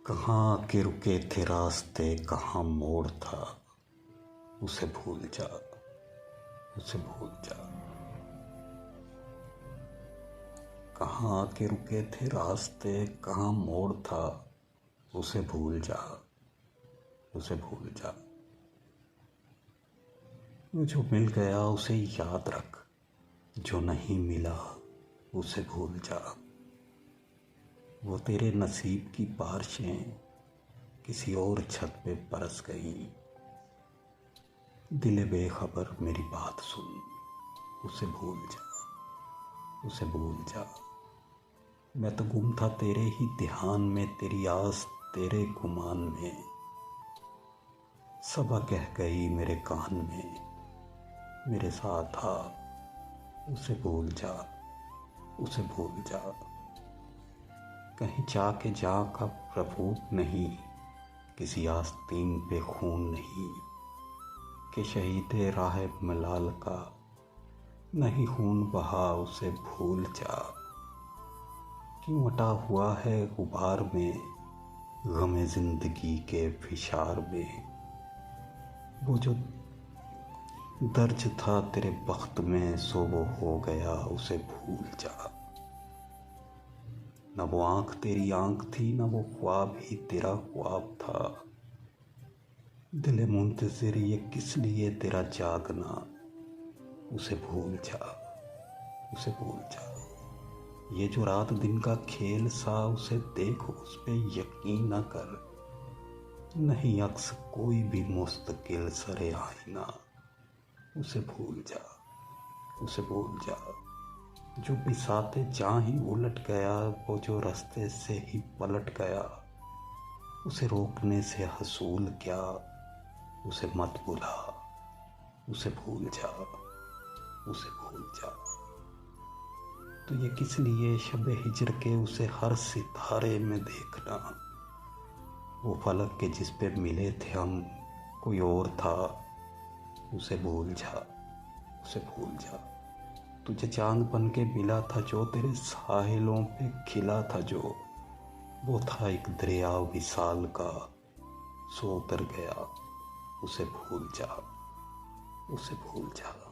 कहाँ के रुके थे रास्ते, कहाँ मोड़ था, उसे भूल जा, उसे भूल जा। कहाँ के रुके थे रास्ते, कहाँ मोड़ था, उसे भूल जा, उसे भूल जा। जो मिल गया उसे याद रख, जो नहीं मिला उसे भूल जा। वो तेरे नसीब की बारिशें किसी और छत पे बरस गईं। दिले बेखबर मेरी बात सुन, उसे भूल जा, उसे भूल जा। मैं तो गुम था तेरे ही ध्यान में, तेरी आस तेरे गुमान में। सबा कह गई मेरे कान में, मेरे साथ था, उसे भूल जा, उसे भूल जा। कहीं जाके जा का प्रभुत नहीं, किसी आस्तीन पे खून नहीं, कि शहीद राह मलाल का नहीं खून बहा, उसे भूल जा। क्यों अटा हुआ है गुबार में, गमे जिंदगी के फिशार में। वो जो दर्ज था तेरे बख्त में, सो वो हो गया, उसे भूल जा। न वो आँख तेरी आँख थी, न वो ख्वाब ही तेरा ख्वाब था। दिल मुंतज़िर ये किस लिए तेरा जागना, उसे भूल जा, उसे भूल जा। ये जो रात दिन का खेल सा, उसे देख उस पे यकीन न कर। नहीं अक्स कोई भी मुस्तकिल सरे आईना, उसे भूल जा, उसे भूल जा। जो बिसाते जहाँ ही उलट गया, वो जो रास्ते से ही पलट गया, उसे रोकने से हसूल क्या, उसे मत बुला, उसे भूल जा, उसे भूल जा। तो ये किस लिए शब हिजर के उसे हर सितारे में देखना। वो फलक के जिस पे मिले थे हम, कोई और था, उसे भूल जा, उसे भूल जा। तुझे चांद बन के मिला था जो, तेरे साहिलों पे खिला था जो। वो था एक दरिया विशाल का, सो उतर गया, उसे भूल जा, उसे भूल जा।